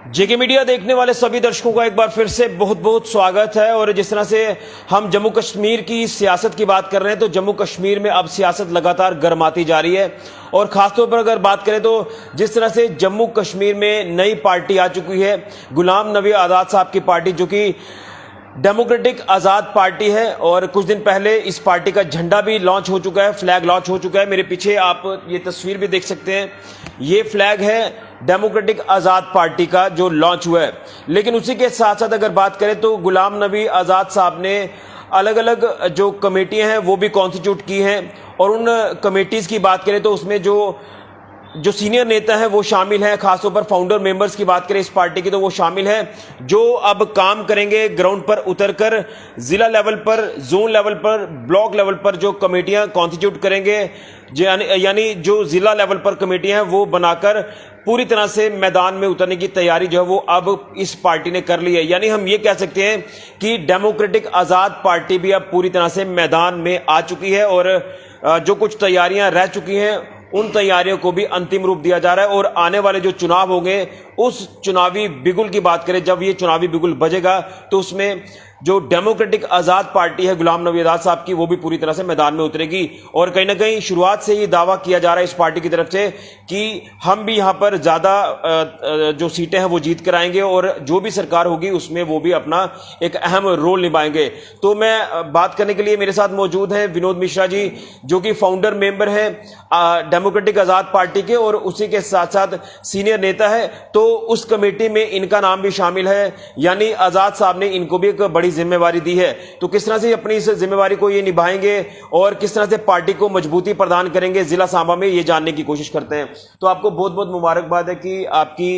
जेके media देखने वाले सभी दर्शकों का एक बार फिर से बहुत बहुत स्वागत है। और जिस तरह से हम जम्मू कश्मीर की सियासत की बात कर रहे हैं तो जम्मू कश्मीर में अब सियासत लगातार गर्माती जा रही है। और खासतौर पर अगर बात करें तो जिस तरह से जम्मू कश्मीर में नई पार्टी आ चुकी है, गुलाम नबी आज़ाद साहब की पार्टी, जो कि डेमोक्रेटिक आज़ाद पार्टी है। और कुछ दिन पहले इस पार्टी का झंडा भी लॉन्च हो चुका है, फ्लैग लॉन्च हो चुका है। मेरे पीछे आप ये तस्वीर भी देख सकते हैं, ये फ्लैग है डेमोक्रेटिक आज़ाद पार्टी का जो लॉन्च हुआ है। लेकिन उसी के साथ साथ अगर बात करें तो गुलाम नबी आज़ाद साहब ने अलग अलग जो कमेटियां हैं वो भी कॉन्स्टिट्यूट की हैं। और उन कमेटीज़ की बात करें तो उसमें जो सीनियर नेता हैं वो शामिल हैं। खासतौर पर फाउंडर मेंबर्स की बात करें इस पार्टी की तो वो शामिल हैं जो अब काम करेंगे ग्राउंड पर उतरकर, जिला लेवल पर, जोन लेवल पर, ब्लॉक लेवल पर जो कमेटियां कॉन्स्टिट्यूट करेंगे, यानी जो जिला लेवल पर कमेटियां हैं वो बनाकर पूरी तरह से मैदान में उतरने की तैयारी जो है वो अब इस पार्टी ने कर ली है। यानी हम ये कह सकते हैं कि डेमोक्रेटिक आज़ाद पार्टी भी अब पूरी तरह से मैदान में आ चुकी है। और जो कुछ तैयारियां रह चुकी हैं उन तैयारियों को भी अंतिम रूप दिया जा रहा है। और आने वाले जो चुनाव होंगे उस चुनावी बिगुल की बात करें, जब ये चुनावी बिगुल बजेगा तो उसमें जो डेमोक्रेटिक आज़ाद पार्टी है गुलाम नबी आज़ाद साहब की, वो भी पूरी तरह से मैदान में उतरेगी। और कहीं ना कहीं शुरुआत से ये दावा किया जा रहा है इस पार्टी की तरफ से कि हम भी यहाँ पर ज़्यादा जो सीटें हैं वो जीत कर आएंगे और जो भी सरकार होगी उसमें वो भी अपना एक अहम रोल निभाएंगे। तो मैं बात करने के लिए मेरे साथ मौजूद हैं विनोद मिश्रा जी, जो कि फाउंडर मेंबर हैं डेमोक्रेटिक आज़ाद पार्टी के और उसी के साथ साथ सीनियर नेता है। तो उस कमेटी में इनका नाम भी शामिल है, यानी आज़ाद साहब ने इनको भी एक बड़ी जिम्मेवारी दी है। तो किस तरह से अपनी इस जिम्मेवारी को ये निभाएंगे और किस तरह से पार्टी को मजबूती प्रदान करेंगे जिला सांबा में, ये जानने की कोशिश करते हैं। तो आपको बहुत बहुत मुबारकबाद है कि आपकी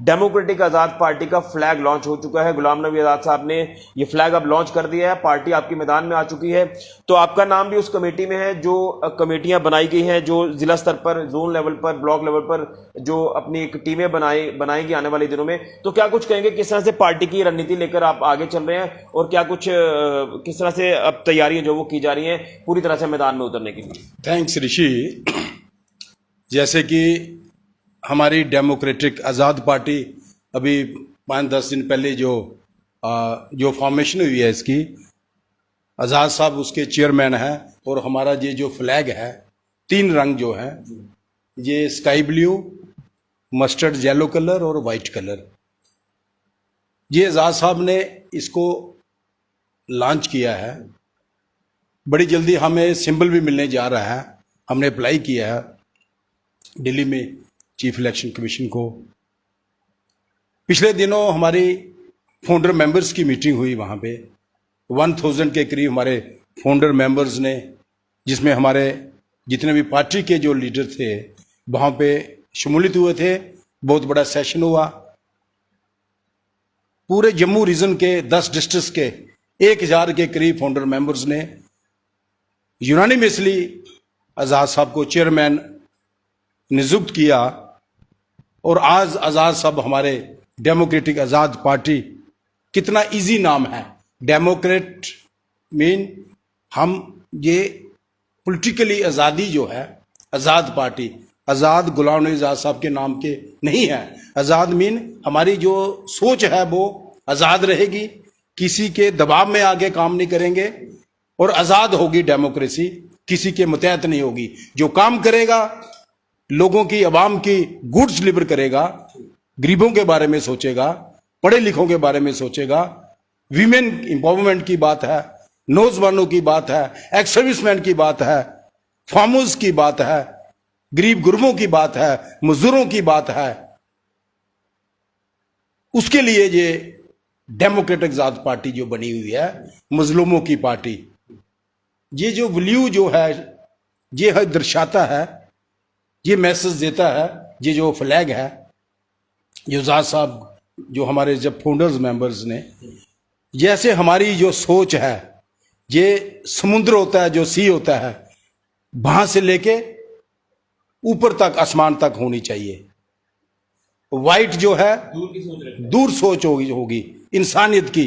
डेमोक्रेटिक आज़ाद पार्टी का फ्लैग लॉन्च हो चुका है। गुलाम नबी आज़ाद साहब ने ये फ्लैग अब लॉन्च कर दिया है, पार्टी आपकी मैदान में आ चुकी है। तो आपका नाम भी उस कमेटी में है जो कमेटियां बनाई गई हैं, जो जिला स्तर पर, जोन लेवल पर, ब्लॉक लेवल पर जो अपनी एक टीमें बनाएगी आने वाले दिनों में। तो क्या कुछ कहेंगे किस तरह से पार्टी की रणनीति लेकर आप आगे चल रहे हैं और क्या कुछ किस तरह से अब तैयारियां जो वो की जा रही हैं पूरी तरह से मैदान में उतरने की? थैंक्स ऋषि। जैसे कि हमारी डेमोक्रेटिक आज़ाद पार्टी अभी 5-10 दिन पहले जो फॉर्मेशन हुई है इसकी, आज़ाद साहब उसके चेयरमैन हैं। और हमारा ये जो फ्लैग है 3 रंग जो है, ये sky blue, mustard yellow colour और वाइट कलर, ये आज़ाद साहब ने इसको लॉन्च किया है। बड़ी जल्दी हमें सिंबल भी मिलने जा रहा है, हमने अप्लाई किया है दिल्ली में चीफ इलेक्शन कमीशन को। पिछले दिनों हमारी फाउंडर मेंबर्स की मीटिंग हुई, वहाँ पे 1000 के करीब हमारे फाउंडर मेंबर्स ने, जिसमें हमारे जितने भी पार्टी के जो लीडर थे वहाँ पे शमूलियत हुए थे। बहुत बड़ा सेशन हुआ, पूरे जम्मू रीजन के 10 डिस्ट्रिक्ट के 1000 के करीब फाउंडर मेंबर्स ने यूनानिमसली आज़ाद साहब को चेयरमैन नियुक्त किया। और आज आज़ाद साहब हमारे डेमोक्रेटिक आज़ाद पार्टी, कितना इजी नाम है, डेमोक्रेट मीन हम ये पॉलिटिकली आज़ादी जो है, आज़ाद पार्टी, आज़ाद गुलाम नबी आज़ाद साहब के नाम के नहीं है। आज़ाद मीन हमारी जो सोच है वो आज़ाद रहेगी, किसी के दबाव में आगे काम नहीं करेंगे और आज़ाद होगी डेमोक्रेसी, किसी के मुतहत नहीं होगी। जो काम करेगा लोगों की, आवाम की गुड्स डिलीवर करेगा, गरीबों के बारे में सोचेगा, पढ़े लिखों के बारे में सोचेगा, वीमेन एम्पावरमेंट की बात है, नौजवानों की बात है, एक्स सर्विसमैन की बात है, फार्मर्स की बात है, गरीब गुरबों की बात है, मजदूरों की बात है। उसके लिए ये डेमोक्रेटिक आज़ाद पार्टी जो बनी हुई है, मजलूमों की पार्टी, ये जो वैल्यू जो है ये है दर्शाता है, ये मैसेज देता है। ये जो फ्लैग है, जो आज़ाद साहब जो हमारे जब फाउंडर्स मेंबर्स ने, जैसे हमारी जो सोच है, ये समुद्र होता है, जो सी होता है, वहां से लेके ऊपर तक, आसमान तक होनी चाहिए। वाइट जो है दूर सोच होगी इंसानियत की,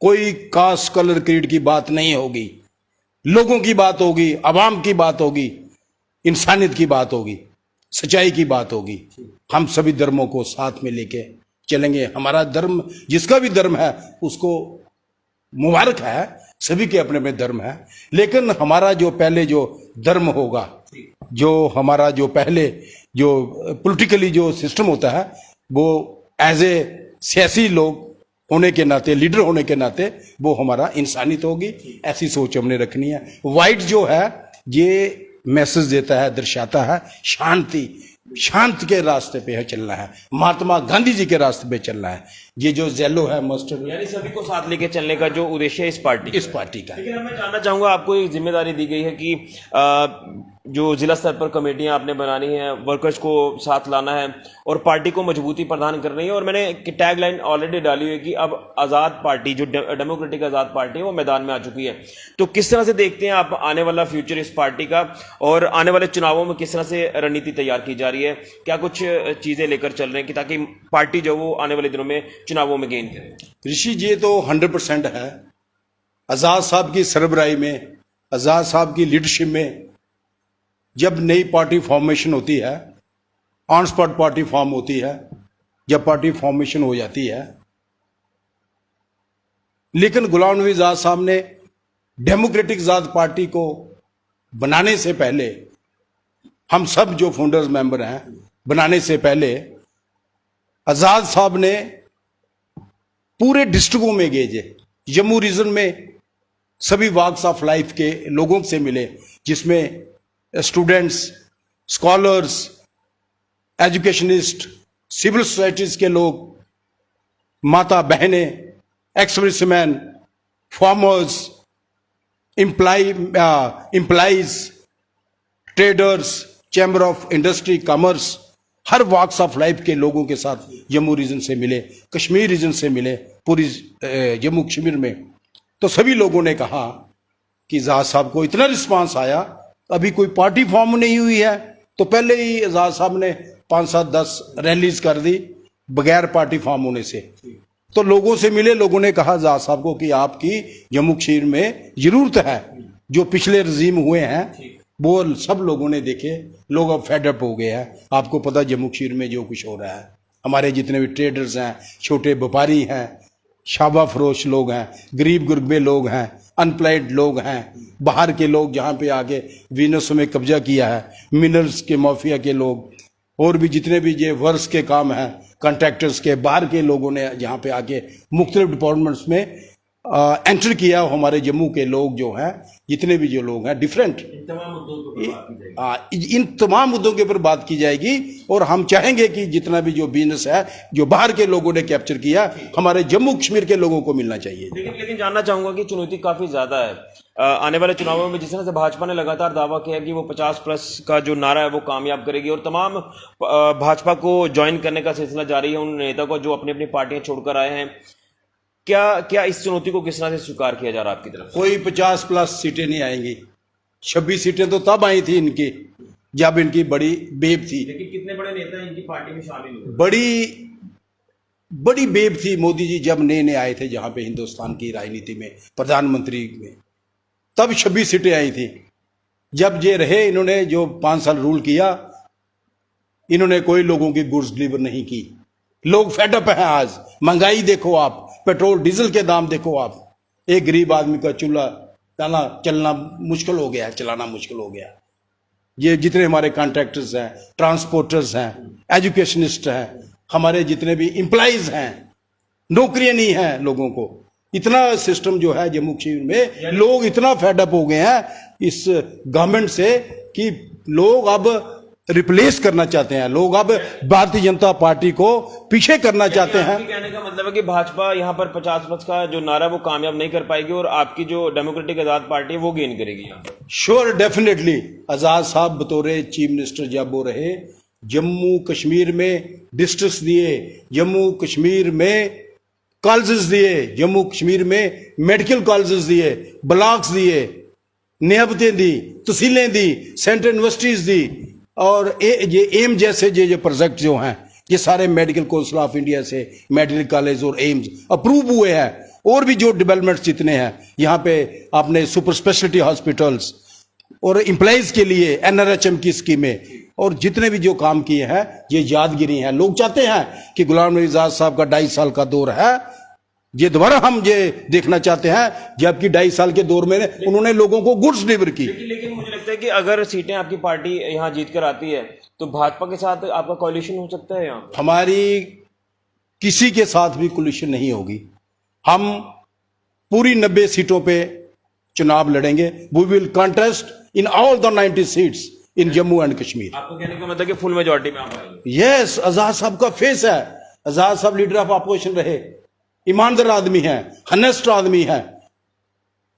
कोई कास्ट कलर क्रीड की बात नहीं होगी, लोगों की बात होगी, आवाम की बात होगी, इंसानियत की बात होगी, सच्चाई की बात होगी। हम सभी धर्मों को साथ में लेके चलेंगे। हमारा धर्म, जिसका भी धर्म है उसको मुबारक है, सभी के अपने अपने धर्म है, लेकिन हमारा जो पहले जो धर्म होगा, जो हमारा जो पहले जो पॉलिटिकली जो सिस्टम होता है, वो एज ए सियासी लोग होने के नाते, लीडर होने के नाते, वो हमारा इंसानियत होगी, ऐसी सोच हमने रखनी है। वाइट जो है ये मैसेज देता है, दर्शाता है शांति, शांति के रास्ते पे है चलना है, महात्मा गांधी जी के रास्ते पे चलना है। ये जो जेलो है, मस्टर्ड, यानी सभी को साथ लेके चलने का जो उद्देश्य है इस पार्टी का। लेकिन मैं जानना चाहूंगा, आपको एक जिम्मेदारी दी गई है कि जो जिला स्तर पर कमेटियां आपने बनानी है, वर्कर्स को साथ लाना है और पार्टी को मजबूती प्रदान करनी है। और मैंने टैग लाइन ऑलरेडी डाली हुई है कि अब आज़ाद पार्टी, जो डेमोक्रेटिक आज़ाद पार्टी है, वो मैदान में आ चुकी है। तो किस तरह से देखते हैं आप आने वाला फ्यूचर इस पार्टी का, और आने वाले चुनावों में किस तरह से रणनीति तैयार की जा रही है? क्या कुछ चीजें लेकर चल रहे हैं कि ताकि पार्टी जो वो आने वाले दिनों में चुनावों में गेन करे? ऋषि जी तो 100% है। आजाद साहब की सरबराही में, आजाद साहब की लीडरशिप में जब नई पार्टी फॉर्मेशन होती है, ऑन स्पॉट पार्टी फॉर्म होती है, जब पार्टी फॉर्मेशन हो जाती है, लेकिन गुलाम नबी आजाद साहब ने डेमोक्रेटिक आजाद पार्टी को बनाने से पहले, हम सब जो फाउंडर्स मेंबर हैं, बनाने से पहले आजाद साहब ने पूरे डिस्ट्रिक्टों में गए, जम्मू रीजन में सभी वॉक्स ऑफ लाइफ के लोगों से मिले, जिसमें students, scholars, educationist, civil societies के लोग, माता बहनें, ex serviceman, farmers, employees, traders, chamber of industry, commerce, हर वॉक्स ऑफ लाइफ के लोगों के साथ जम्मू रीजन से मिले, कश्मीर रीजन से मिले, पूरी जम्मू कश्मीर में। तो सभी लोगों ने कहा कि आजाद साहब को इतना रिस्पांस आया, अभी कोई पार्टी फॉर्म नहीं हुई है, तो पहले ही आजाद साहब ने 5, 7, 10 रैलीज कर दी बगैर पार्टी फॉर्म होने से। तो लोगों से मिले, लोगों ने कहा आजाद साहब को कि आपकी जम्मू कश्मीर में जरूरत है। जो पिछले रजीम हुए हैं वो सब लोगों ने देखे, लोग अब फेडअप हो गए हैं। आपको पता जम्मू कश्मीर में जो कुछ हो रहा है, हमारे जितने भी ट्रेडर्स हैं, छोटे व्यापारी हैं, शाबा फरोश लोग हैं, गरीब गुरबे लोग हैं, अनप्लॉयड लोग हैं, बाहर के लोग जहाँ पे आके बिजनेस में कब्जा किया है, मिनरल्स के माफिया के लोग, और भी जितने भी ये वर्क्स के काम हैं, कॉन्ट्रैक्टर्स के, बाहर के लोगों ने जहाँ पे आके मुख्तलिफ डिपार्टमेंट्स में एंटर किया। हमारे जम्मू के लोग जो हैं, जितने भी जो लोग हैं डिफरेंट, इन तमाम मुद्दों के ऊपर बात की जाएगी। और हम चाहेंगे कि जितना भी जो बिजनेस है, जो बाहर के लोगों ने कैप्चर किया, हमारे जम्मू कश्मीर के लोगों को मिलना चाहिए। लेकिन जानना चाहूंगा कि चुनौती काफी ज्यादा है आने वाले चुनावों में। जिस तरह से भाजपा ने लगातार दावा किया कि वो 50+ का जो नारा है वो कामयाब करेगी, और तमाम भाजपा को ज्वाइन करने का सिलसिला जारी है उन नेता को जो अपनी अपनी पार्टियां छोड़कर आए हैं। क्या इस चुनौती को किस तरह से स्वीकार किया जा रहा है आपकी तरफ? कोई 50+ सीटें नहीं आएंगी। 26 सीटें तो तब आई थी इनकी जब इनकी बड़ी बेब थी। लेकिन कितने बड़े नेता इनकी पार्टी में शामिल हुए? बड़ी बेब थी मोदी जी जब नए नए आए थे जहां पे हिंदुस्तान की राजनीति में, प्रधानमंत्री में, तब 26 सीटें आई थी। जब ये रहे, इन्होंने जो 5 साल रूल किया, इन्होंने कोई लोगों की गुड्स डिलीवर नहीं की। लोग फेडअप हैं आज। महंगाई देखो आप, पेट्रोल डीजल के दाम देखो आप। एक गरीब आदमी का चूल्हा चलना मुश्किल हो गया, चलाना मुश्किल हो गया। ये जितने हमारे कॉन्ट्रैक्टर्स हैं, ट्रांसपोर्टर्स हैं, एजुकेशनिस्ट हैं, हमारे जितने भी एम्प्लॉइज हैं, नौकरियां नहीं हैं लोगों को। इतना सिस्टम जो है जम्मू कश्मीर में, लोग इतना फेडअप हो गए हैं इस गवर्नमेंट से कि लोग अब रिप्लेस करना चाहते हैं, लोग अब भारतीय जनता पार्टी को पीछे करना चाहते हैं। कहने का मतलब है कि भाजपा यहां पर 50+ का जो नारा वो कामयाब नहीं कर पाएगी, और आपकी जो डेमोक्रेटिक आजाद पार्टी है वो गेन करेगी। Sure, definitely. आजाद साहब बतौर चीफ मिनिस्टर जब वो रहे, जम्मू कश्मीर में डिस्ट्रिक्ट दिए, जम्मू कश्मीर में कॉलेजेस दिए, जम्मू कश्मीर में मेडिकल कॉलेजेस दिए, ब्लॉक्स दिए, नियाबतें दी, तहसीलें दी, सेंट्रल यूनिवर्सिटीज दी, और ये एम जैसे जो प्रोजेक्ट जो हैं, ये सारे मेडिकल काउंसिल ऑफ इंडिया से मेडिकल कॉलेज और एम्स अप्रूव हुए हैं। और भी जो डेवलपमेंट्स जितने हैं यहाँ पे, आपने सुपर स्पेशलिटी हॉस्पिटल्स, और एम्प्लॉइज के लिए एनआरएचएम की स्कीमें और जितने भी जो काम किए हैं ये यादगिरी हैं। लोग चाहते हैं कि गुलाम नबी आजाद साहब का 2.5 साल का दौर है, ये दोबारा हम ये देखना चाहते हैं जबकि 2.5 साल के दौर में उन्होंने लोगों को गुड्स डिलीवर की। लेकिन मुझे लगता है कि अगर सीटें आपकी पार्टी यहाँ जीत कर आती है तो भाजपा के साथ आपका कोalition हो सकता है। यहाँ हमारी किसी के साथ भी कोलिशन नहीं होगी। हम पूरी 90 सीटों पे चुनाव लड़ेंगे। We will contest in all the 90 seats in Jammu and Kashmir. आपको कहने का मतलब कि फुल मेजोरिटी में आप आएंगे? यस, आजाद साहब का फेस है। आजाद साहब लीडर ऑफ अपोजिशन रहे, ईमानदार आदमी है, हनेस्ट आदमी है।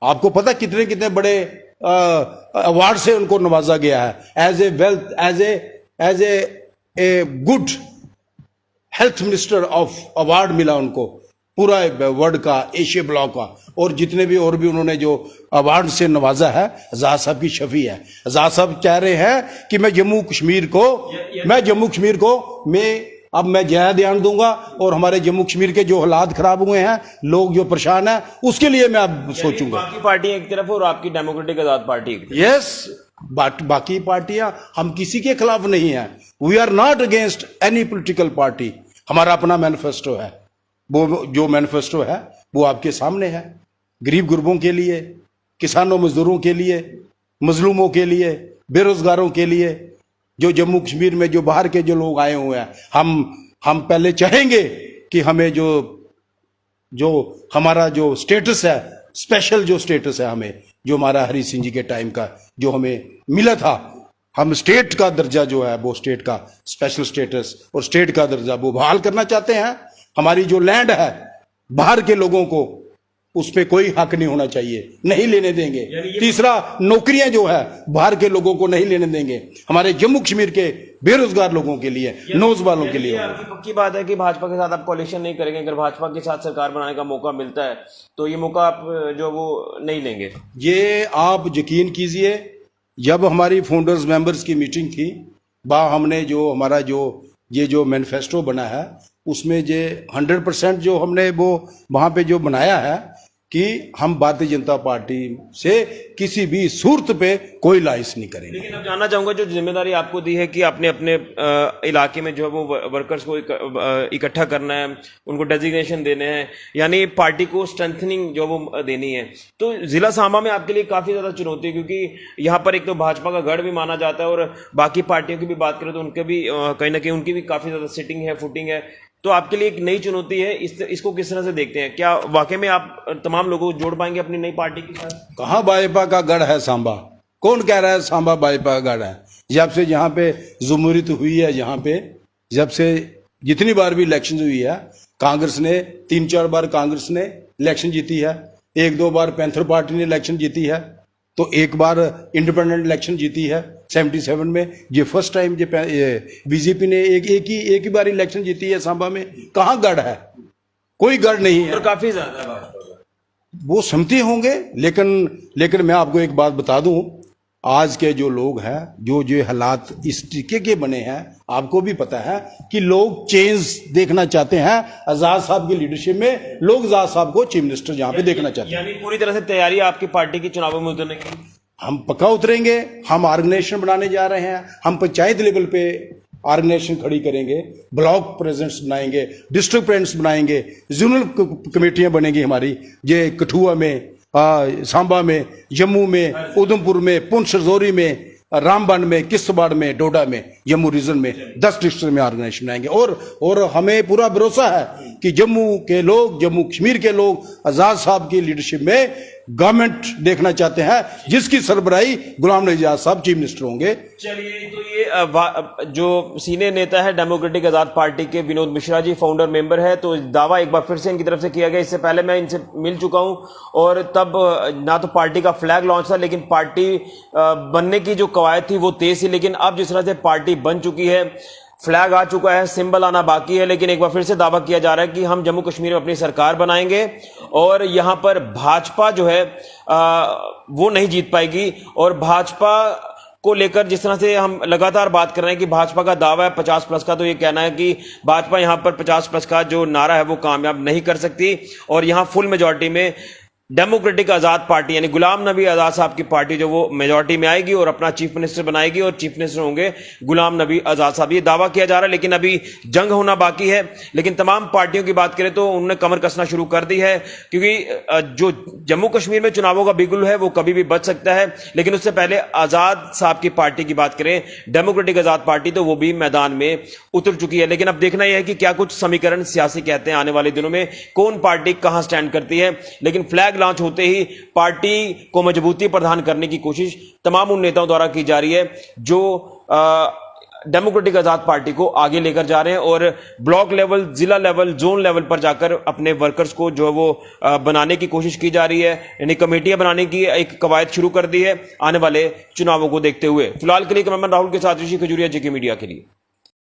आपको पता कितने कितने बड़े अवार्ड से उनको नवाजा गया है। As a wealth, as a good health minister of award मिला उनको पूरा वर्ल्ड का, एशिया ब्लॉक का, और जितने भी और भी उन्होंने जो अवार्ड से नवाजा है आजाद साहब की शफी है। आजाद साहब कह रहे हैं कि मैं जम्मू कश्मीर को मैं ज्यादा ध्यान दूंगा और हमारे जम्मू कश्मीर के जो हालात खराब हुए हैं, लोग जो परेशान हैं, उसके लिए मैं अब सोचूंगा। बाकी पार्टी एक तरफ और आपकी डेमोक्रेटिक आजाद पार्टी एक तरफ। यस, बाकी पार्टियां, हम किसी के खिलाफ नहीं है। We are not against any political party. हमारा अपना मैनिफेस्टो है, वो जो मैनिफेस्टो है वो आपके सामने है। गरीब गुरबों के लिए, किसानों मजदूरों के लिए, मजलूमों के लिए, बेरोजगारों के लिए, जो जम्मू कश्मीर में जो बाहर के जो लोग आए हुए हैं, हम पहले चाहेंगे कि हमें जो हमारा जो स्टेटस है, स्पेशल जो स्टेटस है हमें, जो हमारा हरी सिंह जी के टाइम का जो हमें मिला था, हम स्टेट का दर्जा जो है वो स्टेट का स्पेशल स्टेटस और स्टेट का दर्जा वो बहाल करना चाहते हैं। हमारी जो लैंड है बाहर के लोगों को उस पर कोई हक नहीं होना चाहिए, नहीं लेने देंगे। तीसरा, नौकरियां जो है बाहर के लोगों को नहीं लेने देंगे। हमारे जम्मू कश्मीर के बेरोजगार लोगों के लिए, नौजवानों के लिए। आपकी पक्की बात है कि भाजपा के साथ आप कोalition नहीं करेंगे। अगर भाजपा के साथ सरकार बनाने का मौका मिलता है तो ये मौका आप जो वो नहीं लेंगे? ये आप यकीन कीजिए, जब हमारी फाउंडर्स मेंबर्स की मीटिंग थी, हमने जो हमारा जो मैनिफेस्टो बना है उसमें जे 100% जो हमने वो वहां पे जो बनाया है कि हम भारतीय जनता पार्टी से किसी भी सूरत पे कोई लाइस नहीं करेंगे। लेकिन अब जानना चाहूंगा, जो जिम्मेदारी आपको दी है कि आपने अपने इलाके में जो है वो वर्कर्स को इकट्ठा करना है, उनको डेजिग्नेशन देने हैं, यानी पार्टी को स्ट्रेंथनिंग जो वो देनी है, तो जिला सांबा में आपके लिए काफी ज्यादा चुनौती है, क्योंकि यहाँ पर एक तो भाजपा का गढ़ भी माना जाता है और बाकी पार्टियों की भी बात करें तो उनके भी कहीं ना कहीं उनकी भी काफी ज्यादा सिटिंग है, फुटिंग है। तो आपके लिए एक नई चुनौती है, इसको किस तरह से देखते हैं? क्या वाकई में आप तमाम लोगों को जोड़ पाएंगे अपनी नई पार्टी के साथ? कहाँ भाजपा का गढ़ है सांबा? कौन कह रहा है सांबा भाजपा का गढ़ है? जब से यहाँ पे जमहूरियत हुई है, यहाँ पे जब से जितनी बार भी इलेक्शन हुई है, कांग्रेस ने 3-4 बार कांग्रेस ने इलेक्शन जीती है, 1-2 बार पैंथर पार्टी ने इलेक्शन जीती है, तो एक बार इंडिपेंडेंट इलेक्शन जीती है 77 में। ये फर्स्ट टाइम बीजेपी ने एक ही बार इलेक्शन जीती है सांबा में। कहाँ गढ़ है? कोई गढ़ नहीं है। और काफी ज्यादा है भाजपा का। वो सहमति होंगे, लेकिन मैं आपको एक बात बता दूं, आज के जो लोग हैं, जो हालात इस तरीके के बने हैं, आपको भी पता है कि लोग चेंज देखना चाहते हैं। आजाद साहब की लीडरशिप में लोग आजाद साहब को चीफ मिनिस्टर जहां पे देखना चाहते हैं। यानी पूरी तरह से तैयारी आपकी पार्टी की चुनावों में उतरने की? हम पक्का उतरेंगे। हम ऑर्गेनाइजेशन बनाने जा रहे हैं। हम पंचायत लेवल पे ऑर्गेनाइजेशन खड़ी करेंगे, ब्लॉक प्रेसिडेंट्स बनाएंगे, डिस्ट्रिक्ट प्रेसिडेंट्स बनाएंगे, जोनल कमेटियां बनेंगी हमारी, ये कठुआ में, सांबा में, जम्मू में, उधमपुर में, पुंछ रजौरी में, रामबन में, किश्तवाड़ में, डोडा में, जम्मू रीजन में 10 डिस्ट्रिक्ट में ऑर्गेनाइजेशन बनाएंगे। और हमें पूरा भरोसा है कि जम्मू के लोग, जम्मू कश्मीर के लोग आजाद साहब की लीडरशिप में गवर्नमेंट देखना चाहते हैं, जिसकी सरबराही गुलाम नबी आजाद साहब चीफ मिनिस्टर होंगे। चलिए, तो ये जो सीनियर नेता है डेमोक्रेटिक आजाद पार्टी के विनोद मिश्रा जी, फाउंडर मेंबर है, तो दावा एक बार फिर से इनकी तरफ से किया गया। इससे पहले मैं इनसे मिल चुका हूं और तब ना तो पार्टी का फ्लैग लॉन्च था, लेकिन पार्टी बनने की जो कवायद थी वो तेज थी। लेकिन अब जिस तरह से पार्टी बन चुकी है, फ्लैग आ चुका है, सिंबल आना बाकी है, लेकिन एक बार फिर से दावा किया जा रहा है कि हम जम्मू कश्मीर में अपनी सरकार बनाएंगे और यहां पर भाजपा जो है वो नहीं जीत पाएगी। और भाजपा को लेकर जिस तरह से हम लगातार बात कर रहे हैं कि भाजपा का दावा है 50+ का, तो ये कहना है कि भाजपा यहां पर 50+ का जो नारा है वो कामयाब नहीं कर सकती और यहां फुल मेजॉरिटी में डेमोक्रेटिक आजाद पार्टी यानी गुलाम नबी आजाद साहब की पार्टी जो वो मेजॉरिटी में आएगी और अपना चीफ मिनिस्टर बनाएगी और चीफ मिनिस्टर होंगे गुलाम नबी आजाद साहब। ये दावा किया जा रहा है, लेकिन अभी जंग होना बाकी है। लेकिन तमाम पार्टियों की बात करें तो उन्होंने कमर कसना शुरू कर दी है, क्योंकि जो जम्मू कश्मीर में चुनावों का बिगुल है वो कभी भी बच सकता है। लेकिन उससे पहले आजाद साहब की पार्टी की बात करें, डेमोक्रेटिक आजाद पार्टी, तो वो भी मैदान में उतर चुकी है। लेकिन अब देखना यह है कि क्या कुछ समीकरण सियासी कहते हैं आने वाले दिनों में, कौन पार्टी कहां स्टैंड करती है। लेकिन फ्लैग लॉन्च होते ही पार्टी को मजबूती प्रदान करने की कोशिश तमाम उन नेताओं द्वारा की जा रही है जो डेमोक्रेटिक आजाद पार्टी को आगे लेकर जा रहे हैं और ब्लॉक लेवल, जिला लेवल, जोन लेवल पर जाकर अपने वर्कर्स को जो है वो बनाने की कोशिश की जा रही है। यानी कमेटियां बनाने की एक कवायद शुरू कर दी है आने वाले चुनावों को देखते हुए। फिलहाल के लिए कैमरामैन राहुल के साथ ऋषि खजूरिया, जेके मीडिया के लिए।